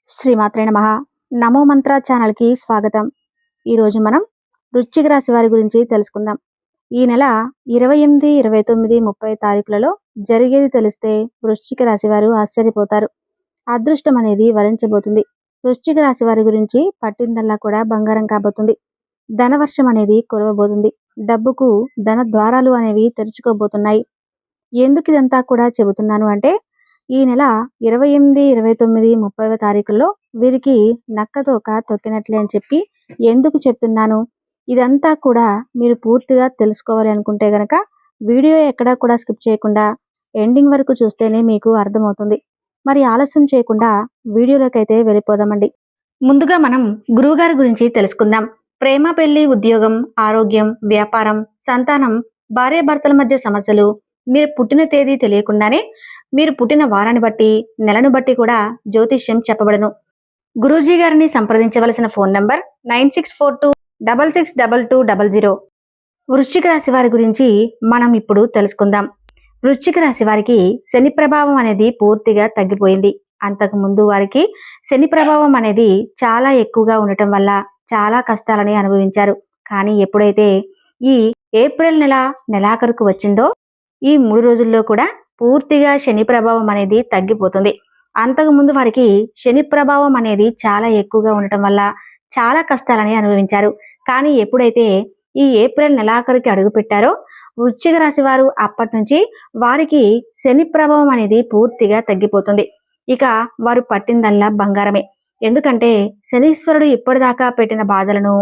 శ్రీమాత్రే నమః. నమో మంత్ర ఛానల్కి స్వాగతం. ఈరోజు మనం వృశ్చిక రాశి వారి గురించి తెలుసుకుందాం. ఈ నెల 28, 29, 30 తారీఖులలో జరిగేది తెలిస్తే వృశ్చిక రాశి వారు ఆశ్చర్యపోతారు. అదృష్టం అనేది వరించబోతుంది. వృశ్చిక రాశి వారి గురించి పట్టిందల్లా కూడా బంగారం కాబోతుంది. ధనవర్షం అనేది కురవబోతుంది. డబ్బుకు ధన ద్వారాలు అనేవి తెరుచుకోబోతున్నాయి. ఎందుకు ఇదంతా కూడా చెబుతున్నాను అంటే, ఈ నెల 28, 29, 30వ తారీఖుల్లో వీరికి నక్కతోక తొక్కినట్లే అని చెప్పి ఎందుకు చెప్తున్నాను, ఇదంతా కూడా మీరు పూర్తిగా తెలుసుకోవాలి అనుకుంటే గనక వీడియో ఎక్కడా కూడా స్కిప్ చేయకుండా ఎండింగ్ వరకు చూస్తేనే మీకు అర్థమవుతుంది. మరి ఆలస్యం చేయకుండా వీడియోలోకైతే వెళ్ళిపోదామండి. ముందుగా మనం గురువుగారి గురించి తెలుసుకుందాం. ప్రేమ, పెళ్లి, ఉద్యోగం, ఆరోగ్యం, వ్యాపారం, సంతానం, భార్యాభర్తల మధ్య సమస్యలు, మీరు పుట్టిన తేదీ తెలియకుండానే మీరు పుట్టిన వారాన్ని బట్టి, నెలను బట్టి కూడా జ్యోతిష్యం చెప్పబడను. గురూజీ గారిని సంప్రదించవలసిన ఫోన్ నంబర్ 9642662200. వృశ్చిక రాశి వారి గురించి మనం ఇప్పుడు తెలుసుకుందాం. వృశ్చిక రాశి వారికి శని ప్రభావం అనేది పూర్తిగా తగ్గిపోయింది. అంతకు ముందు వారికి శని ప్రభావం అనేది చాలా ఎక్కువగా ఉండటం వల్ల చాలా కష్టాలని అనుభవించారు. కానీ ఎప్పుడైతే ఈ ఏప్రిల్ నెలాఖరుకు వచ్చిందో ఈ 3 రోజుల్లో కూడా పూర్తిగా శని ప్రభావం అనేది తగ్గిపోతుంది. అంతకుముందు వారికి శని ప్రభావం అనేది చాలా ఎక్కువగా ఉండటం వల్ల చాలా కష్టాలని అనుభవించారు. కానీ ఎప్పుడైతే ఈ ఏప్రిల్ నెలాఖరుకి అడుగుపెట్టారో వృశ్చిక రాశి వారు అప్పటి నుంచి వారికి శని ప్రభావం అనేది పూర్తిగా తగ్గిపోతుంది. ఇక వారు పట్టిందల్లా బంగారమే. ఎందుకంటే శనీశ్వరుడు ఇప్పటిదాకా పెట్టిన బాధలను,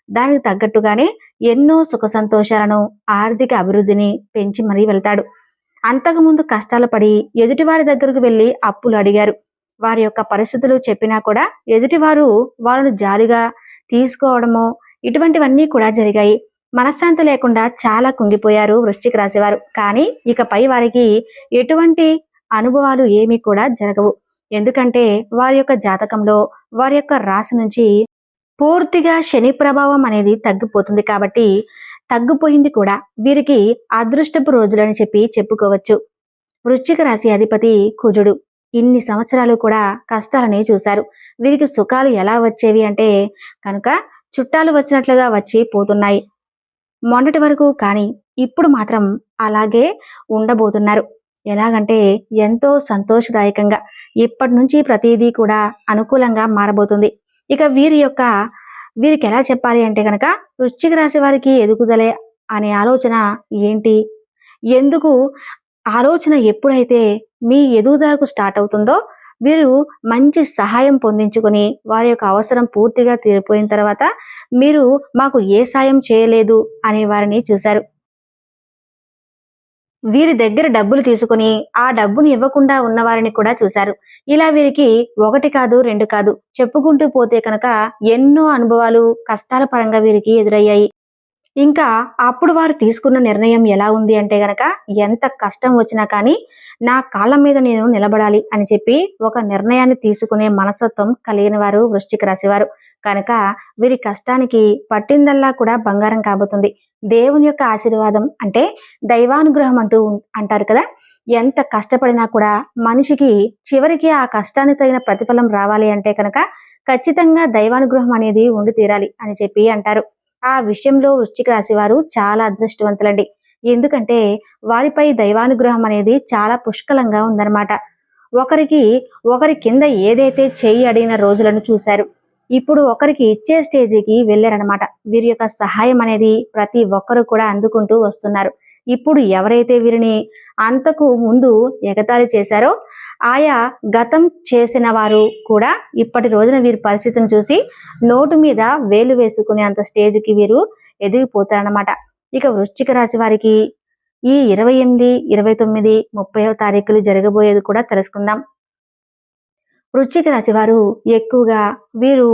దానికి తగ్గట్టుగానే ఎన్నో సుఖ సంతోషాలను, ఆర్థిక అభివృద్ధిని పెంచి మరీ వెళ్తాడు. అంతకుముందు కష్టాలు పడి ఎదుటివారి దగ్గరకు వెళ్ళి అప్పులు అడిగారు. వారి యొక్క పరిస్థితులు చెప్పినా కూడా ఎదుటివారు వాళ్ళను జాలిగా తీసుకోవడమో ఇటువంటివన్నీ కూడా జరిగాయి. మనశ్శాంతి లేకుండా చాలా కుంగిపోయారు వృశ్చిక రాశి వారు. కానీ ఇకపై వారికి ఎటువంటి అనుభవాలు ఏమీ కూడా జరగవు. ఎందుకంటే వారి యొక్క జాతకంలో వారి యొక్క రాశి నుంచి పూర్తిగా శని ప్రభావం అనేది తగ్గిపోతుంది. కాబట్టి తగ్గిపోయింది కూడా వీరికి అదృష్టపు రోజులని చెప్పి చెప్పుకోవచ్చు. వృశ్చిక రాశి అధిపతి కుజుడు. ఇన్ని సంవత్సరాలు కూడా కష్టాలని చూశారు. వీరికి సుఖాలు ఎలా వచ్చేవి అంటే కనుక చుట్టాలు వచ్చినట్లుగా వచ్చి పోతున్నాయి మొన్నటి వరకు. కానీ ఇప్పుడు మాత్రం అలాగే ఉండబోతున్నారు. ఎలాగంటే ఎంతో సంతోషదాయకంగా ఇప్పటి నుంచి ప్రతిదీ కూడా అనుకూలంగా మారబోతుంది. ఇక వీరికి ఎలా చెప్పాలి అంటే కనుక వృశ్చిక రాశి వారికి ఎదుగుదలే అనే ఆలోచన ఏంటి, ఎందుకు ఆలోచన ఎప్పుడైతే మీ ఎదుగుదలకు స్టార్ట్ అవుతుందో వీరు మంచి సహాయం పొందించుకొని వారి యొక్క అవసరం పూర్తిగా తీరిపోయిన తర్వాత మీరు మాకు ఏ సాయం చేయలేదు అనే వారిని చూశారు. వీరి దగ్గర డబ్బులు తీసుకుని ఆ డబ్బును ఇవ్వకుండా ఉన్నవారిని కూడా చూశారు. ఇలా వీరికి 1 కాదు 2 కాదు చెప్పుకుంటూ పోతే కనుక ఎన్నో అనుభవాలు కష్టాల పరంగా వీరికి ఎదురయ్యాయి. ఇంకా అప్పుడు వారు తీసుకున్న నిర్ణయం ఎలా ఉంది అంటే గనక ఎంత కష్టం వచ్చినా కానీ నా కాళ్ళ మీద నేను నిలబడాలి అని చెప్పి ఒక నిర్ణయాన్ని తీసుకునే మనస్తత్వం కలిగిన వారు వృశ్చిక రాశి వారు. కనుక వీరి కష్టానికి పట్టిందల్లా కూడా బంగారం కాబోతుంది. దేవుని యొక్క ఆశీర్వాదం అంటే దైవానుగ్రహం అంటారు కదా. ఎంత కష్టపడినా కూడా మనిషికి చివరికి ఆ కష్టానికి తగిన ప్రతిఫలం రావాలి అంటే కనుక ఖచ్చితంగా దైవానుగ్రహం అనేది ఉండి తీరాలి అని చెప్పి అంటారు. ఆ విషయంలో వృశ్చిక రాశి వారు చాలా అదృష్టవంతులండి. ఎందుకంటే వారిపై దైవానుగ్రహం అనేది చాలా పుష్కలంగా ఉందన్నమాట. ఒకరి కింద ఏదైతే చెయ్యి అడిగిన రోజులను చూశారు. ఇప్పుడు ఒకరికి ఇచ్చే స్టేజీకి వెళ్ళారనమాట. వీరి యొక్క సహాయం అనేది ప్రతి ఒక్కరూ కూడా అందుకుంటూ వస్తున్నారు. ఇప్పుడు ఎవరైతే వీరిని అంతకు ముందు ఎగతాళి చేశారో ఆయా గతం చేసిన వారు కూడా ఇప్పటి రోజున వీరి పరిస్థితిని చూసి నోటు మీద వేలు వేసుకునే అంత స్టేజ్కి వీరు ఎదిగిపోతారన్నమాట. ఇక వృశ్చిక రాశి వారికి ఈ 28, 29, 30వ తారీఖులు జరగబోయేది కూడా తెలుసుకుందాం. వృశ్చిక రాశి వారు ఎక్కువగా వీరు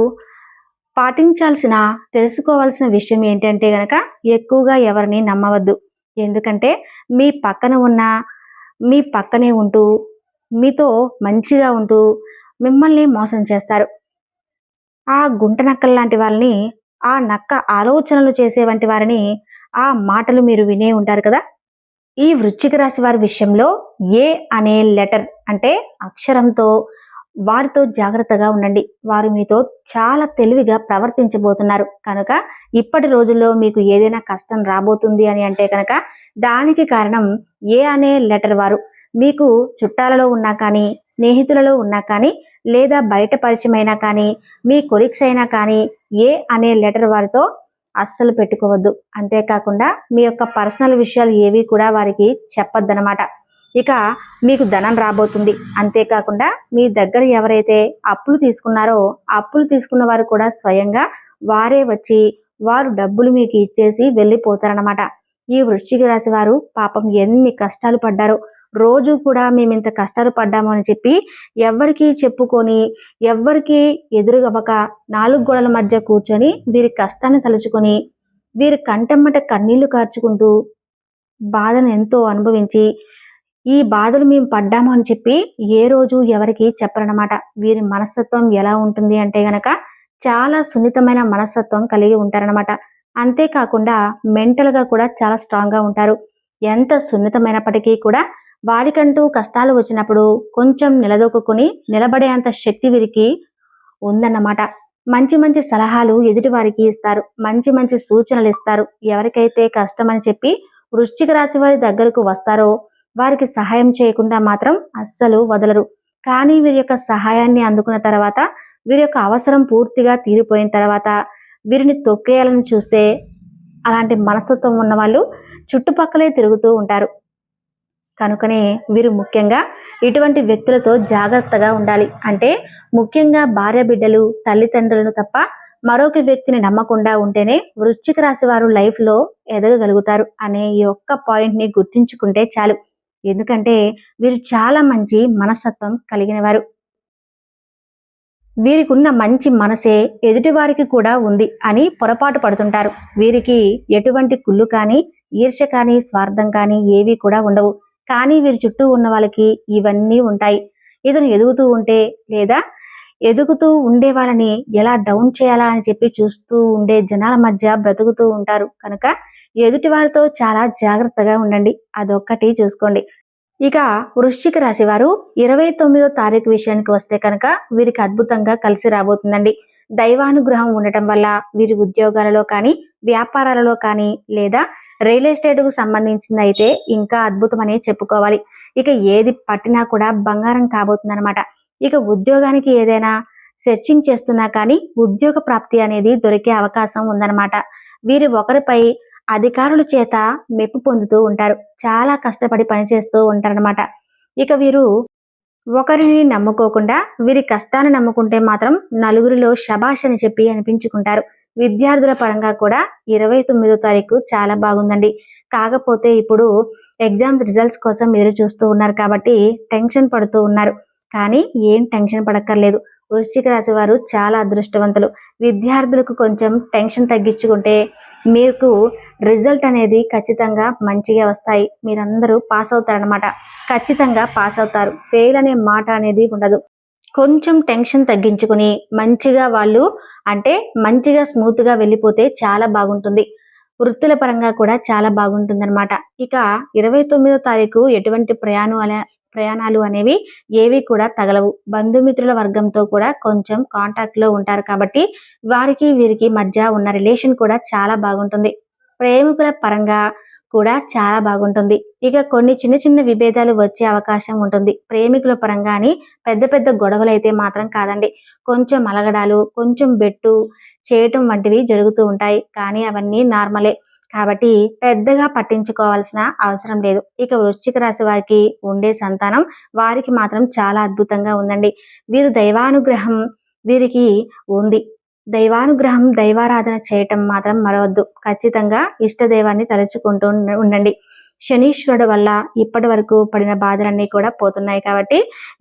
తెలుసుకోవాల్సిన విషయం ఏంటంటే గనక ఎక్కువగా ఎవరిని నమ్మవద్దు. ఎందుకంటే మీ పక్కనే ఉంటూ మీతో మంచిగా ఉంటూ మిమ్మల్ని మోసం చేస్తారు. ఆ గుంట నక్కల లాంటి వాళ్ళని, ఆ నక్క ఆలోచనలు చేసే వంటి వారిని, ఆ మాటలు మీరు వినే ఉంటారు కదా. ఈ వృశ్చిక రాశి వారి విషయంలో ఏ అనే లెటర్ అంటే అక్షరంతో వారితో జాగ్రత్తగా ఉండండి. వారు మీతో చాలా తెలివిగా ప్రవర్తించబోతున్నారు కనుక ఇప్పటి రోజుల్లో మీకు ఏదైనా కష్టం రాబోతుంది అని అంటే కనుక దానికి కారణం ఏ అనే లెటర్ వారు మీకు చుట్టాలలో ఉన్నా కానీ, స్నేహితులలో ఉన్నా కానీ, లేదా బయట పరిచయమైనా కానీ, మీ కొలీగ్స్ అయినా కానీ ఏ అనే లెటర్ వారితో అస్సలు పెట్టుకోవద్దు. అంతేకాకుండా మీ యొక్క పర్సనల్ విషయాలు ఏవి కూడా వారికి చెప్పొద్దనమాట. ఇక మీకు ధనం రాబోతుంది. అంతేకాకుండా మీ దగ్గర ఎవరైతే అప్పులు తీసుకున్నారో అప్పులు తీసుకున్న వారు కూడా స్వయంగా వారే వచ్చి వారు డబ్బులు మీకు ఇచ్చేసి వెళ్ళిపోతారనమాట. ఈ వృశ్చిక రాశి వారు పాపం ఎన్ని కష్టాలు పడ్డారో, రోజు కూడా మేము ఇంత కష్టాలు పడ్డాము అని చెప్పి ఎవ్వరికీ చెప్పుకొని ఎవ్వరికీ ఎదురుగవ్వక 4 గోడల మధ్య కూర్చొని వీరి కష్టాన్ని తలుచుకొని వీరి కంటెమ్మట కన్నీళ్లు కార్చుకుంటూ బాధను ఎంతో అనుభవించి ఈ బాధలు మేము పడ్డాము అని చెప్పి ఏ రోజు ఎవరికి చెప్పరనమాట. వీరి మనస్తత్వం ఎలా ఉంటుంది అంటే గనక చాలా సున్నితమైన మనస్తత్వం కలిగి ఉంటారనమాట. అంతేకాకుండా మెంటల్గా కూడా చాలా స్ట్రాంగ్గా ఉంటారు. ఎంత సున్నితమైనప్పటికీ కూడా వారికంటూ కష్టాలు వచ్చినప్పుడు కొంచెం నిలదొక్కుని నిలబడేంత శక్తి వీరికి ఉందన్నమాట. మంచి మంచి సలహాలు ఎదుటి వారికి ఇస్తారు. మంచి మంచి సూచనలు ఇస్తారు. ఎవరికైతే కష్టమని చెప్పి వృశ్చిక రాశి వారి దగ్గరకు వస్తారో వారికి సహాయం చేయకుండా మాత్రం అస్సలు వదలరు. కానీ వీరి యొక్క సహాయాన్ని అందుకున్న తర్వాత వీరి యొక్క అవసరం పూర్తిగా తీరిపోయిన తర్వాత వీరిని తొక్కేయాలని చూస్తే అలాంటి మనస్తత్వం ఉన్న వాళ్ళు చుట్టుపక్కలే తిరుగుతూ ఉంటారు. కనుకనే వీరు ముఖ్యంగా ఇటువంటి వ్యక్తులతో జాగ్రత్తగా ఉండాలి. అంటే ముఖ్యంగా భార్య బిడ్డలు, తల్లిదండ్రులను తప్ప మరొక వ్యక్తిని నమ్మకుండా ఉంటేనే వృశ్చిక రాశి వారు లైఫ్లో ఎదగగలుగుతారు అనే ఈ ఒక్క పాయింట్ని గుర్తుంచుకుంటే చాలు. ఎందుకంటే వీరు చాలా మంచి మనస్తత్వం కలిగిన వారు. వీరికి ఉన్న మంచి మనసే ఎదుటివారికి కూడా ఉంది అని పొరపాటు పడుతుంటారు. వీరికి ఎటువంటి కుళ్ళు కానీ, ఈర్ష్య కానీ, స్వార్థం కానీ ఏవి కూడా ఉండవు. కానీ వీరి చుట్టూ ఉన్న వాళ్ళకి ఇవన్నీ ఉంటాయి. ఇతను ఎదుగుతూ ఉంటే లేదా ఎదుగుతూ ఉండే వాళ్ళని ఎలా డౌన్ చేయాలా అని చెప్పి చూస్తూ ఉండే జనాల మధ్య బ్రతుకుతూ ఉంటారు. కనుక ఎదుటి వారితో చాలా జాగ్రత్తగా ఉండండి. అదొక్కటి చూసుకోండి. ఇక వృశ్చిక రాశి వారు 29వ తారీఖు విషయానికి వస్తే కనుక వీరికి అద్భుతంగా కలిసి రాబోతుందండి. దైవానుగ్రహం ఉండటం వల్ల వీరి ఉద్యోగాలలో కానీ, వ్యాపారాలలో కానీ, లేదా రియల్ ఎస్టేట్కు సంబంధించింది అయితే ఇంకా అద్భుతమనే చెప్పుకోవాలి. ఇక ఏది పట్టినా కూడా బంగారం కాబోతుందన్నమాట. ఇక ఉద్యోగానికి ఏదైనా సెర్చింగ్ చేస్తున్నా కానీ ఉద్యోగ ప్రాప్తి అనేది దొరికే అవకాశం ఉందన్నమాట. వీరు ఒకరిపై అధికారుల చేత మెప్పు పొందుతూ ఉంటారు. చాలా కష్టపడి పనిచేస్తూ ఉంటారనమాట. ఇక వీరు ఒకరిని నమ్ముకోకుండా వీరి కష్టాన్ని నమ్ముకుంటే మాత్రం నలుగురిలో శబాష్ అని చెప్పి అనిపించుకుంటారు. విద్యార్థుల పరంగా కూడా 29వ తారీఖు చాలా బాగుందండి. కాకపోతే ఇప్పుడు ఎగ్జామ్స్ రిజల్ట్స్ కోసం ఎదురు చూస్తూ ఉన్నారు కాబట్టి టెన్షన్ పడుతూ ఉన్నారు. కానీ ఏం టెన్షన్ పడక్కర్లేదు. వృశ్చిక రాశి వారు చాలా అదృష్టవంతులు. విద్యార్థులకు కొంచెం టెన్షన్ తగ్గించుకుంటే మీకు రిజల్ట్ అనేది ఖచ్చితంగా మంచిగా వస్తాయి. మీరందరూ పాస్ అవుతారనమాట. ఖచ్చితంగా పాస్ అవుతారు. ఫెయిల్ అనే మాట అనేది ఉండదు. కొంచెం టెన్షన్ తగ్గించుకుని మంచిగా వాళ్ళు అంటే మంచిగా స్మూత్గా వెళ్ళిపోతే చాలా బాగుంటుంది. వృత్తుల పరంగా కూడా చాలా బాగుంటుందన్నమాట. ఇక 29వ తారీఖు ఎటువంటి ప్రయాణాలు అనేవి ఏవి కూడా తగలవు. బంధుమిత్రుల వర్గంతో కూడా కొంచెం కాంటాక్ట్లో ఉంటారు కాబట్టి వారికి వీరికి మధ్య ఉన్న రిలేషన్ కూడా చాలా బాగుంటుంది. ప్రేమికుల పరంగా కూడా చాలా బాగుంటుంది. ఇక కొన్ని చిన్న చిన్న విభేదాలు వచ్చే అవకాశం ఉంటుంది. ప్రేమికుల పరంగా అని పెద్ద పెద్ద గొడవలు అయితే మాత్రం కాదండి. కొంచెం అలగడాలు, కొంచెం బెట్టు చేయటం వంటివి జరుగుతూ ఉంటాయి. కానీ అవన్నీ నార్మలే కాబట్టి పెద్దగా పట్టించుకోవాల్సిన అవసరం లేదు. ఇక వృశ్చిక రాశి వారికి ఉండే సంతానం వారికి మాత్రం చాలా అద్భుతంగా ఉందండి. వీరు దైవానుగ్రహం వీరికి ఉంది. దైవానుగ్రహం, దైవారాధన చేయటం మాత్రం మరవద్దు. ఖచ్చితంగా ఇష్టదైవాన్ని తలుచుకుంటూ ఉండండి. శనీశ్వరుడు వల్ల ఇప్పటి వరకు పడిన బాధలన్నీ కూడా పోతున్నాయి కాబట్టి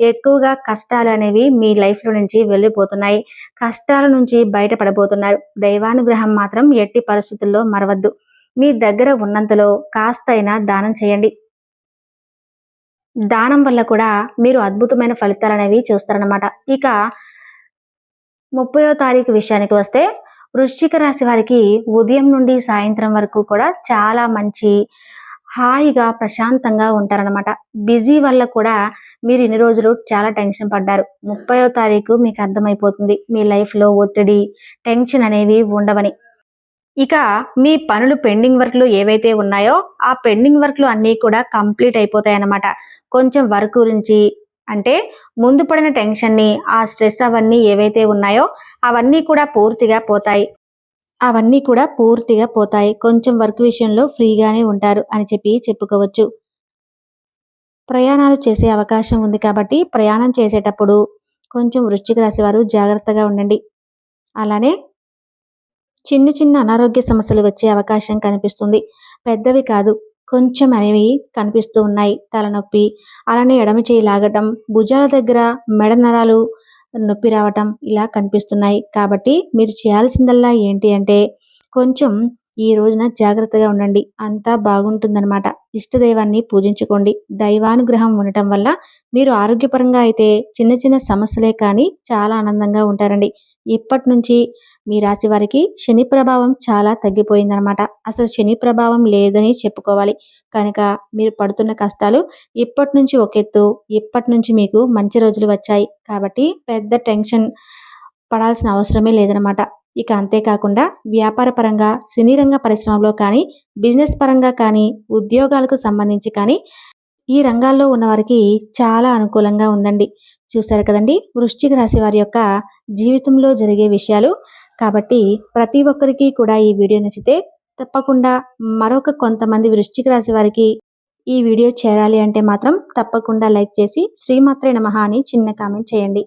ఎక్కువగా కష్టాలు అనేవి మీ లైఫ్లో నుంచి వెళ్ళిపోతున్నాయి. కష్టాల నుంచి బయటపడబోతున్నారు. దైవానుగ్రహం మాత్రం ఎట్టి పరిస్థితుల్లో మరవద్దు. మీ దగ్గర ఉన్నంతలో కాస్తైనా దానం చేయండి. దానం వల్ల కూడా మీరు అద్భుతమైన ఫలితాలు అనేవి చూస్తారనమాట. ఇక 30వ తారీఖు విషయానికి వస్తే వృశ్చిక రాశి వారికి ఉదయం నుండి సాయంత్రం వరకు కూడా చాలా మంచి హాయిగా ప్రశాంతంగా ఉంటారనమాట. బిజీ వల్ల కూడా మీరు ఇన్ని రోజులు చాలా టెన్షన్ పడ్డారు. 30వ తారీఖు మీకు అర్థమైపోతుంది మీ లైఫ్‌లో ఒత్తిడి, టెన్షన్ అనేవి ఉండవని. ఇక మీ పనులు పెండింగ్ వర్క్‌లు ఏవైతే ఉన్నాయో, ఆ పెండింగ్ వర్క్‌లు అన్నీ కూడా కంప్లీట్ అయిపోతాయన్నమాట. కొంచెం వర్క్ గురించి అంటే ముందు పడిన టెన్షన్‌ని, ఆ స్ట్రెస్ అవన్నీ ఏవైతే ఉన్నాయో అవన్నీ కూడా పూర్తిగా పోతాయి. కొంచెం వర్క్ విషయంలో ఫ్రీగానే ఉంటారు అని చెప్పుకోవచ్చు. ప్రయాణాలు చేసే అవకాశం ఉంది కాబట్టి ప్రయాణం చేసేటప్పుడు కొంచెం వృశ్చిక రాశి వారు జాగ్రత్తగా ఉండండి. అలానే చిన్న చిన్న అనారోగ్య సమస్యలు వచ్చే అవకాశం కనిపిస్తుంది. పెద్దవి కాదు, కొంచెం అనేవి కనిపిస్తూ ఉన్నాయి. తలనొప్పి, అలానే ఎడమ చేయి లాగటం, భుజాల దగ్గర మెడ నరాలు నొప్పి రావటం ఇలా కనిపిస్తున్నాయి. కాబట్టి మీరు చేయాల్సిందల్లా ఏంటి అంటే కొంచెం ఈ రోజున జాగ్రత్తగా ఉండండి. అంతా బాగుంటుందన్నమాట. ఇష్టదైవాన్ని పూజించుకోండి. దైవానుగ్రహం ఉండటం వల్ల మీరు ఆరోగ్యపరంగా అయితే చిన్న చిన్న సమస్యలే కానీ చాలా ఆనందంగా ఉంటారండి. ఇప్పటి నుంచి మీ రాశి వారికి శని ప్రభావం చాలా తగ్గిపోయిందనమాట. అసలు శని ప్రభావం లేదని చెప్పుకోవాలి. కనుక మీరు పడుతున్న కష్టాలు ఇప్పటి నుంచి ఒక ఎత్తు, ఇప్పటి నుంచి మీకు మంచి రోజులు వచ్చాయి. కాబట్టి పెద్ద టెన్షన్ పడాల్సిన అవసరమే లేదనమాట. ఇక అంతేకాకుండా వ్యాపార పరంగా, సినీ రంగ పరిశ్రమలో కానీ, బిజినెస్ పరంగా కానీ, ఉద్యోగాలకు సంబంధించి కానీ ఈ రంగాల్లో ఉన్నవారికి చాలా అనుకూలంగా ఉందండి. చూశారు కదండి వృశ్చిక రాశి వారి యొక్క జీవితంలో జరిగే విషయాలు. కాబట్టి ప్రతి ఒక్కరికి కూడా ఈ వీడియో నచ్చితే తప్పకుండా మరొక కొంతమంది వృశ్చిక రాశి వారికి ఈ వీడియో చేరాలి అంటే మాత్రం తప్పకుండా లైక్ చేసి శ్రీమాత్రే నమః అని చిన్న కామెంట్ చేయండి.